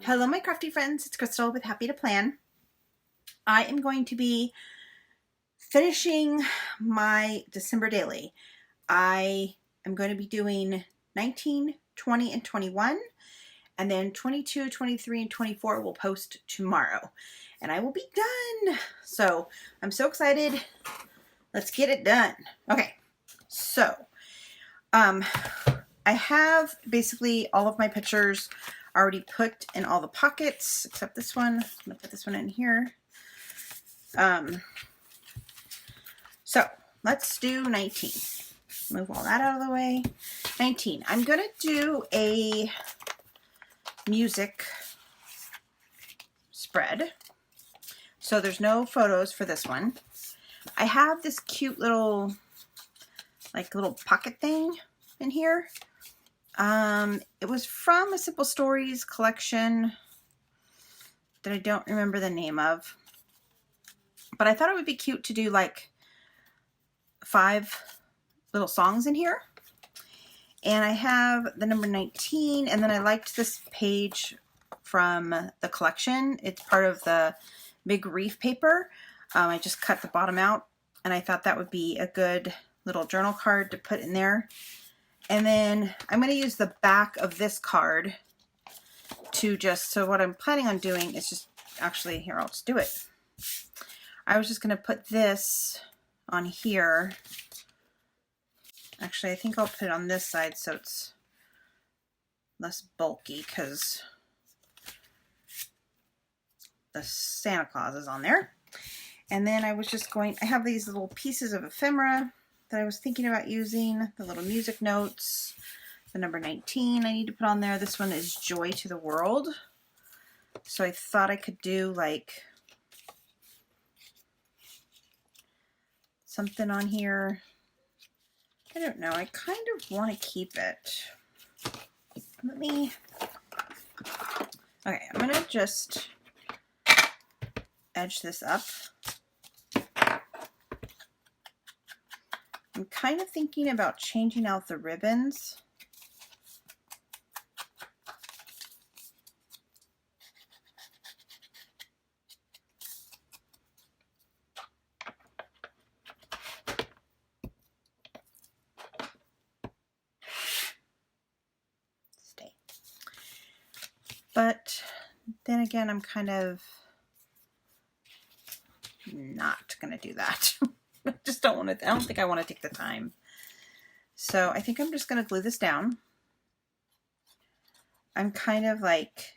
Hello my crafty friends, it's Crystal with Happy to Plan. I am going to be finishing my December daily. I am going to be doing 19, 20, and 21, and then 22, 23, and 24 will post tomorrow. And I will be done. So I'm so excited. Let's get it done. Okay, so I have basically all of my pictures already put in all the pockets except this one. I'm gonna put this one in here. So let's do 19. Move all that out of the way. 19. I'm gonna do a music spread. So there's no photos for this one. I have this cute little little pocket thing in here. It was from a Simple Stories collection that I don't remember the name of, but I thought it would be cute to do like 5 little songs in here. And I have the number 19, and then I liked this page from the collection. It's part of the big reef paper. I just cut the bottom out, and I thought that would be a good little journal card to put in there. And then I'm going to use the back of this card to just, so what I'm planning on doing is just, actually here, I'll just do it. I was just going to put this on here. Actually, I think I'll put it on this side so it's less bulky because the Santa Claus is on there. And then I was just going, I have these little pieces of ephemera that I was thinking about using, the little music notes, the number 19 I need to put on there. This one is Joy to the World. So I thought I could do like something on here. I don't know. I kind of want to keep it. Let me, okay, I'm going to just edge this up. I'm kind of thinking about changing out the ribbons. Stay. But then again, I'm kind of not going to do that. I just don't want to, I don't think I want to take the time. So I think I'm just going to glue this down. I'm kind of like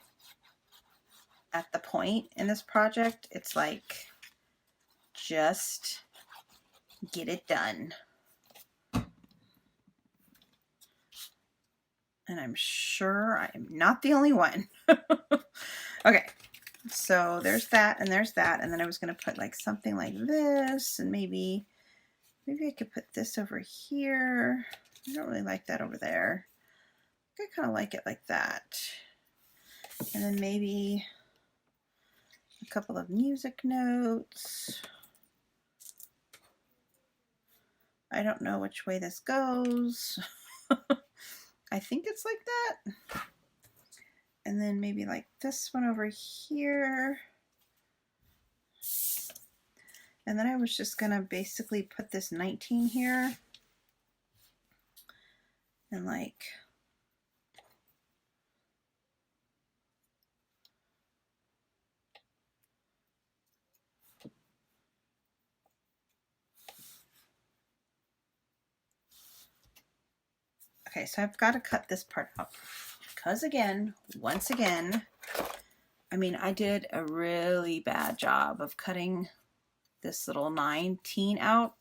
at the point in this project, it's like, just get it done. And I'm sure I am not the only one. Okay. So there's that and there's that, and then I was going to put like something like this, and maybe I could put this over here. I don't really like that over there. I kind of like it like that. And then maybe a couple of music notes. I don't know which way this goes. I think it's like that. And then maybe like this one over here. And then I was just going to basically put this 19 here. And like, okay, so I've got to cut this part out. Because again, once again, I mean, I did a really bad job of cutting this little 19 out,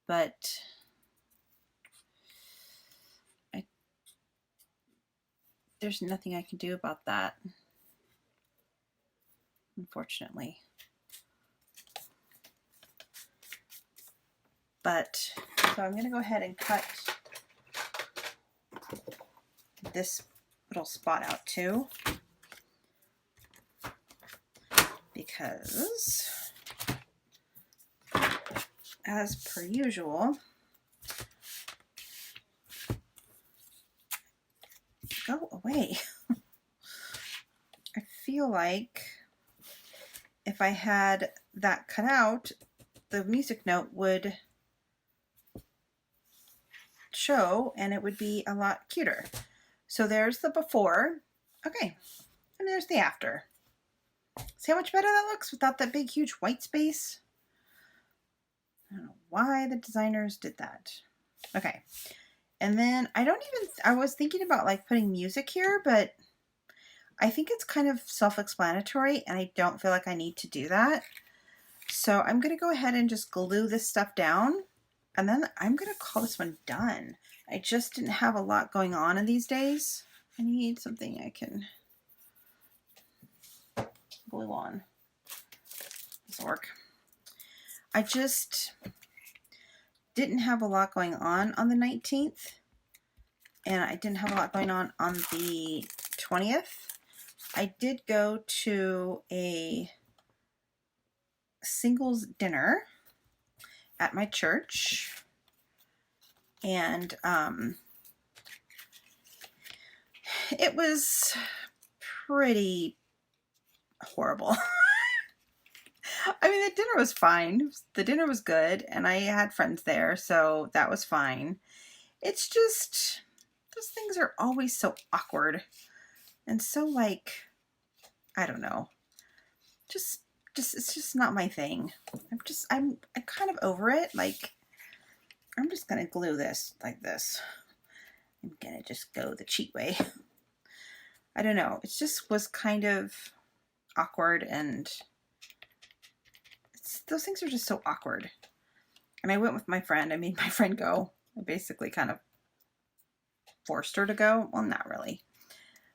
but there's nothing I can do about that, unfortunately. But, so I'm going to go ahead and cut this little spot out too, because as per usual, go away. feel like if I had that cut out, the music note would show and it would be a lot cuter. So there's the before. Okay, and there's the after. See how much better that looks without that big huge white space? I don't know why the designers did that. Okay, and then I was thinking about like putting music here, but I think it's kind of self-explanatory and I don't feel like I need to do that. So I'm going to go ahead and just glue this stuff down, and then I'm going to call this one done. I just didn't have a lot going on in these days. I need something I can glue on. This will work. I just didn't have a lot going on the 19th, and I didn't have a lot going on the 20th. I did go to a singles dinner at my church, and it was pretty horrible. I mean, the dinner was fine. The dinner was good, and I had friends there, so that was fine. It's just, those things are always so awkward and so like, I don't know, just it's just not my thing. I'm kind of over it. Like, I'm just gonna glue this like this. I'm gonna just go the cheat way. I don't know. It just was kind of awkward, and those things are just so awkward. And I went with my friend. I made my friend go. I basically kind of forced her to go. Well, not really.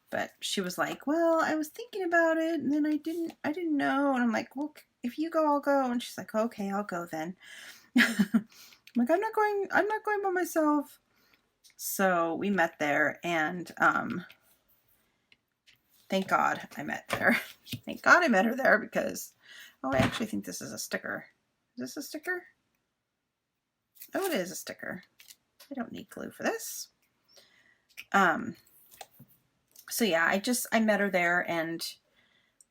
But she was like, well, I was thinking about it, and then I didn't know. And I'm like, well, if you go, I'll go. And she's like, okay, I'll go then. I'm like, I'm not going by myself. So we met there, and thank God I met there. Thank God I met her there, because, oh, I actually think this is a sticker. Is this a sticker? Oh, it is a sticker. I don't need glue for this. So yeah, I met her there, and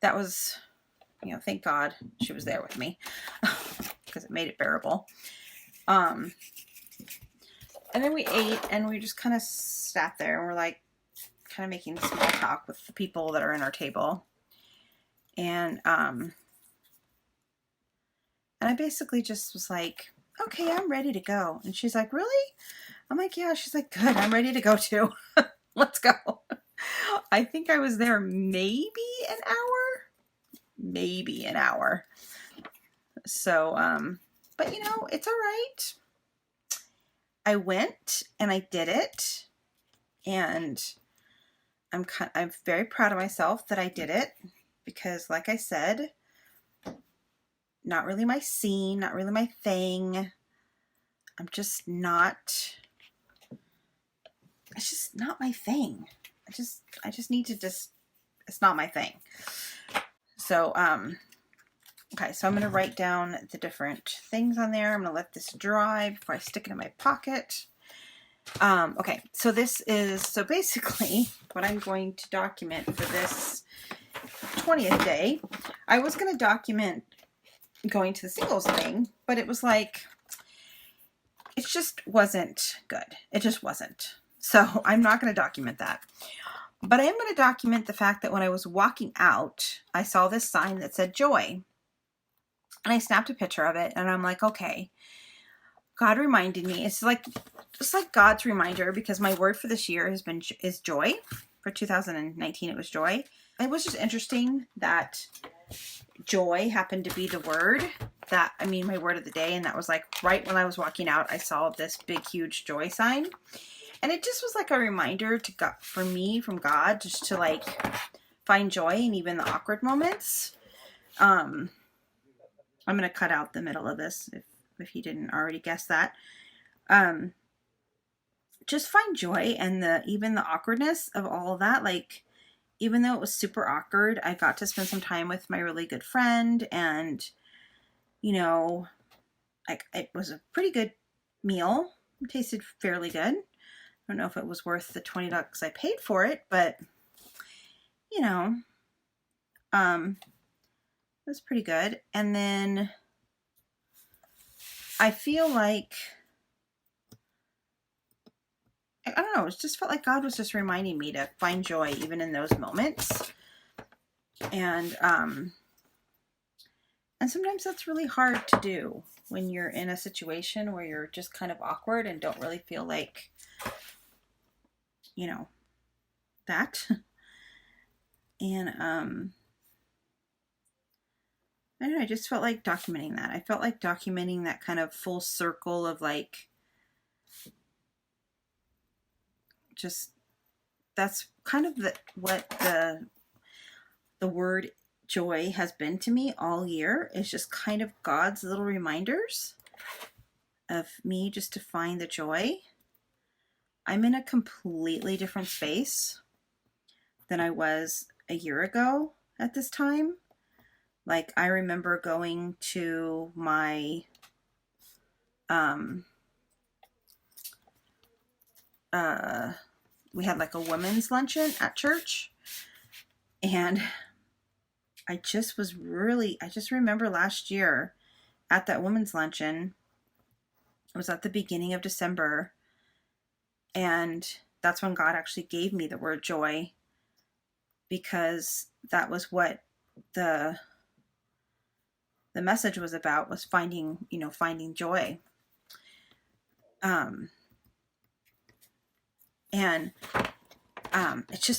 that was, you know, thank God she was there with me, because it made it bearable. And then we ate, and we just kind of sat there, and we're like kind of making small talk with the people that are in our table. And I basically just was like, okay, I'm ready to go. And she's like, really? I'm like, yeah. She's like, good, I'm ready to go too. Let's go. I think I was there maybe an hour. So, but you know, it's all right. I went and I did it, and I'm very proud of myself that I did it, because like I said, not really my scene, not really my thing. I'm just not, it's just not my thing. I just need to it's not my thing. So, okay, so I'm going to write down the different things on there. I'm going to let this dry before I stick it in my pocket. Okay, so so basically what I'm going to document for this 20th day, I was going to document going to the singles thing, but it was like, it just wasn't good. It just wasn't. So I'm not going to document that. But I am going to document the fact that when I was walking out, I saw this sign that said joy. And I snapped a picture of it, and I'm like, okay, God reminded me. It's like, just like God's reminder, because my word for this year is joy. For 2019, it was joy. It was just interesting that joy happened to be the word my word of the day. And that was like right when I was walking out, I saw this big, huge joy sign. And it just was like a reminder to God, for me, from God, just to like find joy in even the awkward moments. I'm going to cut out the middle of this if you didn't already guess that. Just find joy and even the awkwardness of all of that. Like, even though it was super awkward, I got to spend some time with my really good friend, and, you know, like, it was a pretty good meal. It tasted fairly good. I don't know if it was worth the $20 I paid for it, but, you know, It was pretty good. And then I feel like, I don't know, it just felt like God was just reminding me to find joy even in those moments. And sometimes that's really hard to do when you're in a situation where you're just kind of awkward and don't really feel like, you know, that. And I don't know, I just felt like documenting that. I felt like documenting that kind of full circle of like, just, that's kind of what the word joy has been to me all year, is just kind of God's little reminders of me just to find the joy. I'm in a completely different space than I was a year ago at this time. Like, I remember going to my we had like a women's luncheon at church, and I just remember last year at that women's luncheon, it was at the beginning of December, and that's when God actually gave me the word joy, because that was what the message was about, was finding joy. And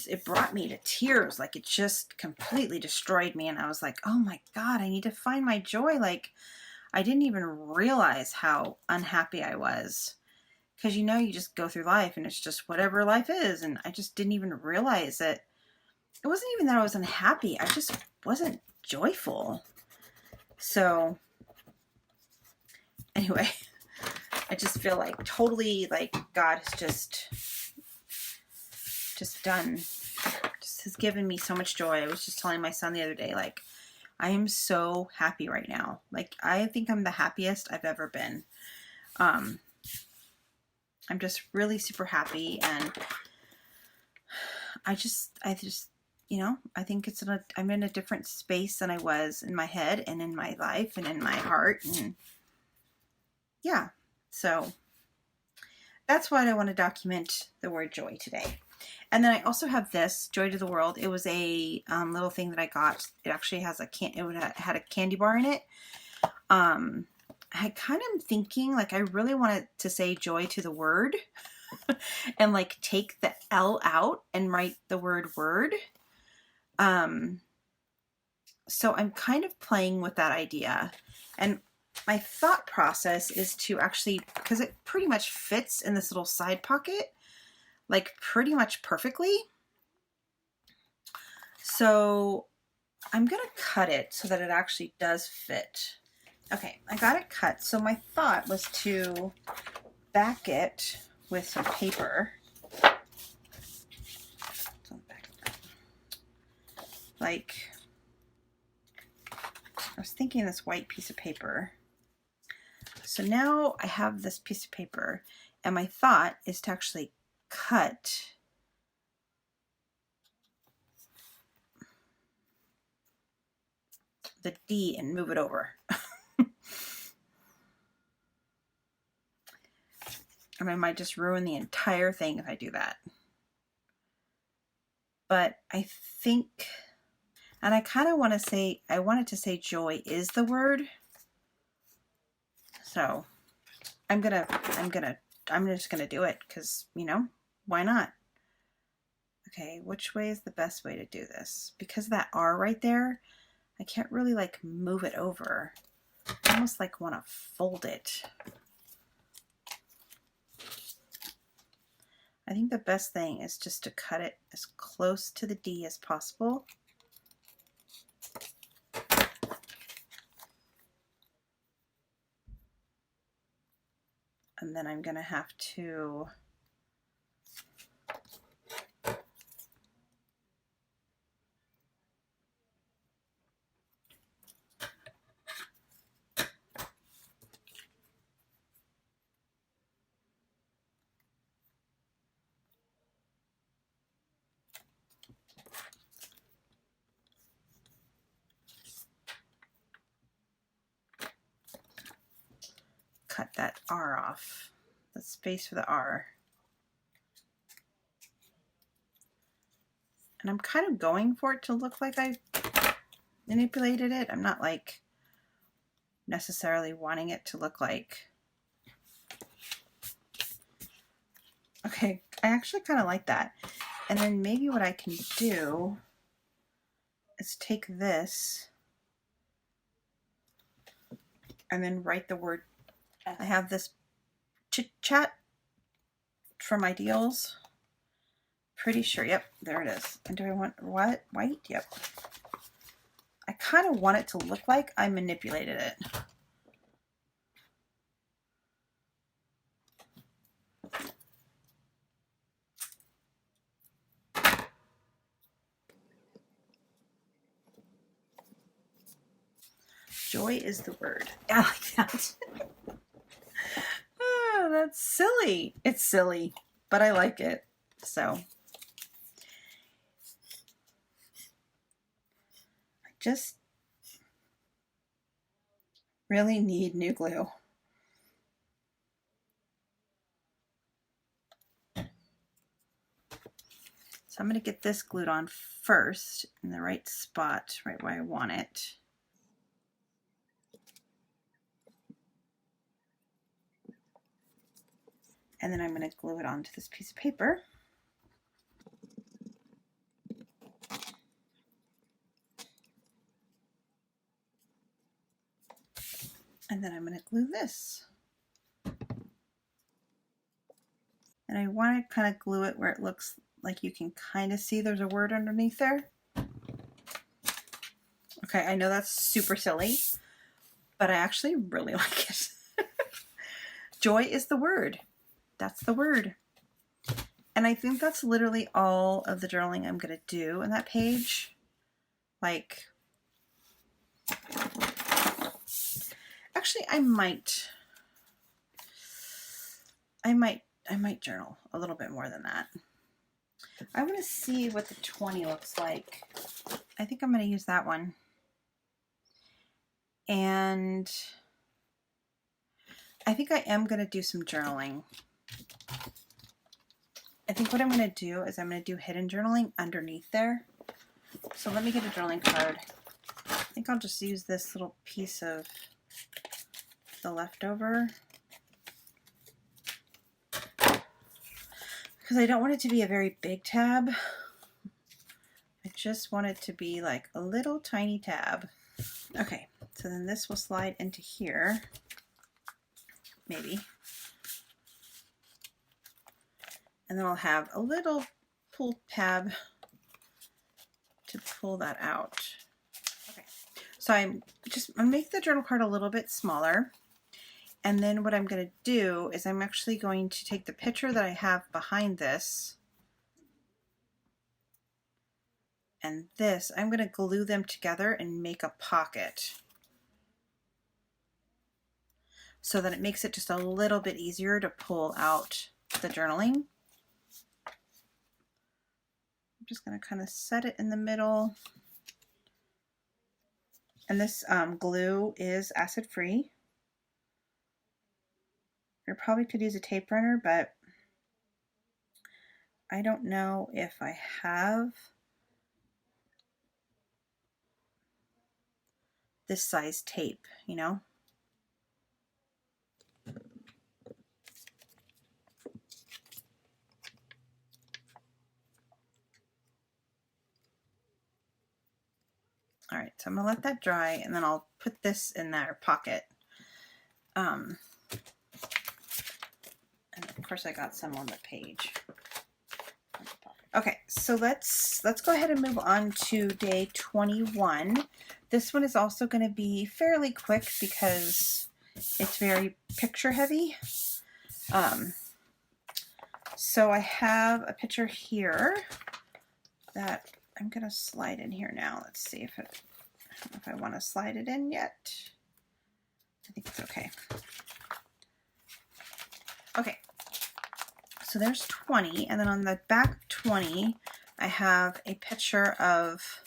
it brought me to tears. Like, it just completely destroyed me. And I was like, oh my God, I need to find my joy. Like, I didn't even realize how unhappy I was. Because, you just go through life and it's just whatever life is. And I just didn't even realize that it wasn't even that I was unhappy. I just wasn't joyful. So anyway, I just feel like totally like God has just has given me so much joy. I was just telling my son the other day, like, I am so happy right now. Like, I think I'm the happiest I've ever been. I'm just really super happy, and I just, I think I'm in a different space than I was in my head and in my life and in my heart. And yeah, so that's why I want to document the word joy today. And then I also have this, Joy to the World. It was a little thing that I got. It actually has it had a candy bar in it. I kind of am thinking, like, I really wanted to say joy to the word and like take the L out and write the word. So I'm kind of playing with that idea. And my thought process is to actually, because it pretty much fits in this little side pocket, like pretty much perfectly. So I'm going to cut it so that it actually does fit. Okay, I got it cut. So my thought was to back it with some paper. Like, I was thinking this white piece of paper. So now I have this piece of paper, and my thought is to actually cut the D and move it over. And I might just ruin the entire thing if I do that. But I think, and I kind of want to say, I wanted to say joy is the word. So I'm just gonna do it because, why not? Okay, which way is the best way to do this? Because that R right there, I can't really like move it over. I almost like want to fold it. I think the best thing is just to cut it as close to the D as possible. And then I'm going to have to that R off, the space for the R. And I'm kind of going for it to look like I manipulated it. I'm not like necessarily wanting it to look like. Okay, I actually kind of like that. And then maybe what I can do is take this and then write the word. I have this chit chat from Ideals. Pretty sure, yep, there it is. And do I want what? White? Yep. I kind of want it to look like I manipulated it. Joy is the word. I like that. Oh, that's silly. It's silly, but I like it. So I just really need new glue. So I'm going to get this glued on first in the right spot, right where I want it. And then I'm going to glue it onto this piece of paper. And then I'm going to glue this. And I want to kind of glue it where it looks like you can kind of see there's a word underneath there. Okay, I know that's super silly, but I actually really like it. Joy is the word. That's the word. And I think that's literally all of the journaling I'm going to do in that page. Like, actually, I might journal a little bit more than that. I want to see what the 20 looks like. I think I'm going to use that one. And I think I am going to do some journaling. I think what I'm going to do is I'm going to do hidden journaling underneath there. So let me get a journaling card. I think I'll just use this little piece of the leftover, because I don't want it to be a very big tab. I just want it to be like a little tiny tab. Okay, so then this will slide into here, maybe. And then I'll have a little pull tab to pull that out. Okay, so I'm gonna make the journal card a little bit smaller. And then what I'm going to do is I'm actually going to take the picture that I have behind this and this. I'm going to glue them together and make a pocket so that it makes it just a little bit easier to pull out the journaling. I'm just going to kind of set it in the middle. And this glue is acid free. You probably could use a tape runner, but I don't know if I have this size tape, you know? All right, so I'm gonna let that dry and then I'll put this in their pocket. And of course I got some on the page. Okay, so let's go ahead and move on to day 21. This one is also going to be fairly quick because it's very picture heavy. So I have a picture here that I'm going to slide in here now. Let's see if I want to slide it in yet. I think it's okay. Okay. So there's 20, and then on the back of 20, I have a picture of,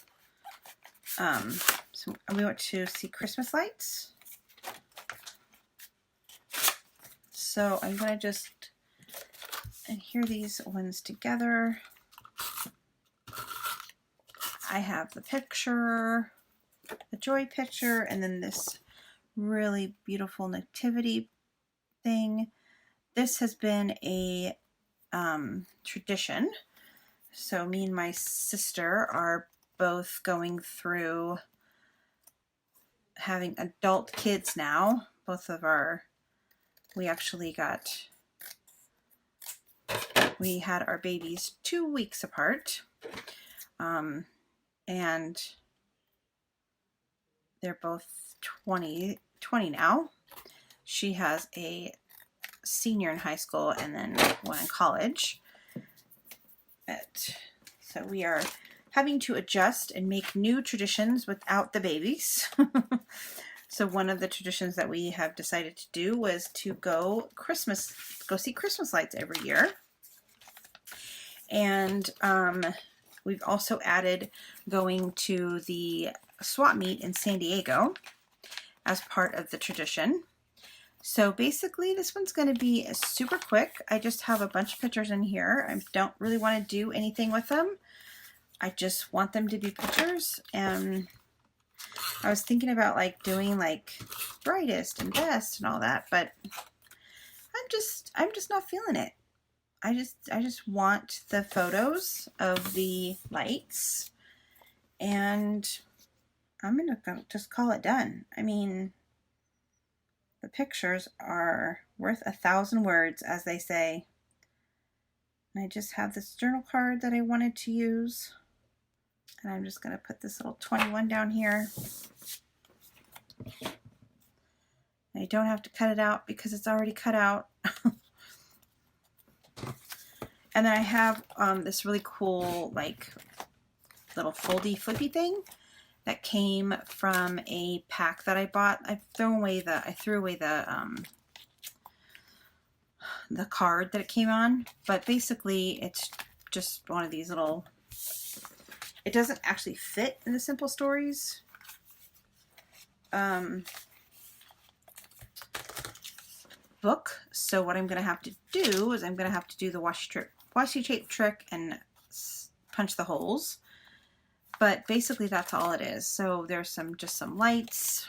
so we went to see Christmas lights. So I'm going to just adhere these ones together. I have the picture, the joy picture, and then this really beautiful nativity thing. This has been a tradition. So me and my sister are both going through having adult kids now. Both of our, we had our babies 2 weeks apart. And they're both 20 now. She has a senior in high school and then one in college. So we are having to adjust and make new traditions without the babies. So one of the traditions that we have decided to do was to go see Christmas lights every year. And we've also added going to the swap meet in San Diego as part of the tradition. So basically this one's going to be super quick. I just have a bunch of pictures in here. I don't really want to do anything with them. I just want them to be pictures. And I was thinking about like doing like brightest and best and all that, but I'm just not feeling it. I just want the photos of the lights, and I'm gonna just call it done. I mean, the pictures are worth 1,000 words, as they say. And I just have this journal card that I wanted to use, and I'm just gonna put this little 21 down here. I don't have to cut it out because it's already cut out. And then I have this really cool like little foldy flippy thing that came from a pack that I bought. I threw away the card that it came on, but basically it's just one of these little, it doesn't actually fit in the Simple Stories book. So what I'm going to have to do is I'm going to have to do the washi tape trick and punch the holes. But basically that's all it is. So there's just some lights,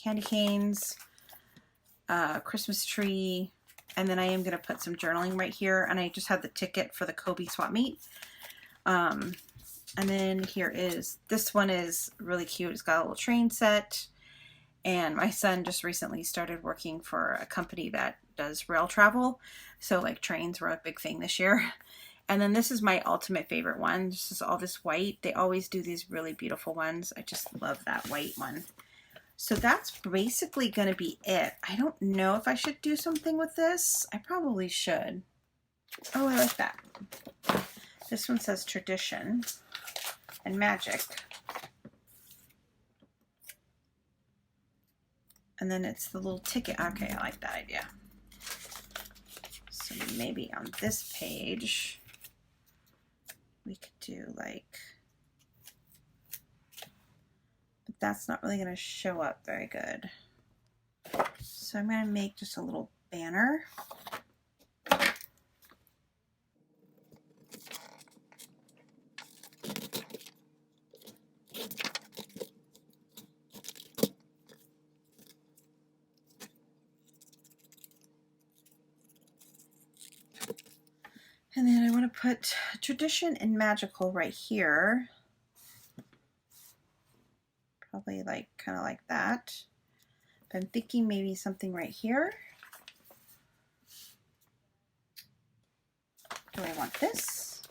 candy canes, Christmas tree, and then I am going to put some journaling right here. And I just have the ticket for the Kobe swap meet. And then this one is really cute. It's got a little train set. And my son just recently started working for a company that does rail travel. So like trains were a big thing this year. And then this is my ultimate favorite one. This is all this white. They always do these really beautiful ones. I just love that white one. So that's basically going to be it. I don't know if I should do something with this. I probably should. Oh, I like that. This one says tradition and magic. And then it's the little ticket. Okay, I like that idea. So maybe on this page, we could do like, but that's not really going to show up very good. So I'm going to make just a little banner. And then I want to put tradition and magical right here. Probably like kind of like that. But I'm thinking maybe something right here. Do I want this?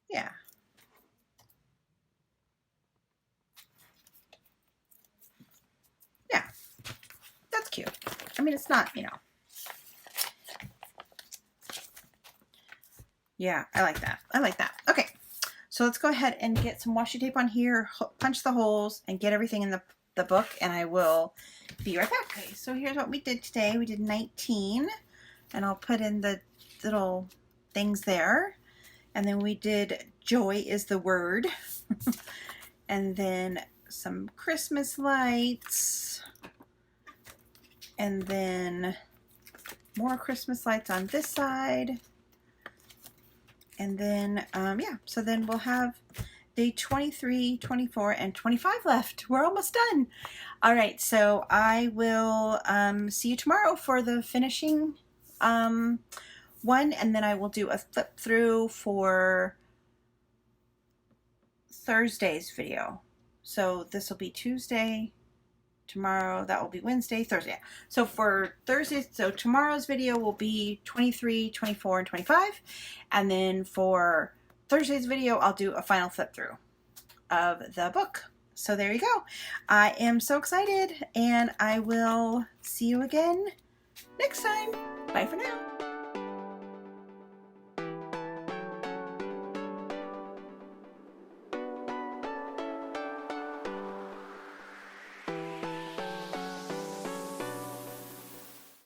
Yeah. Yeah. That's cute. I mean, it's not, you know. Yeah, I like that. I like that. Okay. So let's go ahead and get some washi tape on here, punch the holes, and get everything in the book, and I will be right back. Okay, so here's what we did today. We did 19, and I'll put in the little things there. And then we did Joy is the Word. And then some Christmas lights. And then more Christmas lights on this side. And then, yeah, so then we'll have day 23, 24, and 25 left. We're almost done. All right, so I will see you tomorrow for the finishing one, and then I will do a flip through for Thursday's video. So this will be Tuesday, tomorrow that will be Wednesday, Thursday. So for Thursday, so tomorrow's video will be 23, 24, and 25. And then for Thursday's video, I'll do a final flip through of the book. So there you go. I am so excited, and I will see you again next time. Bye for now.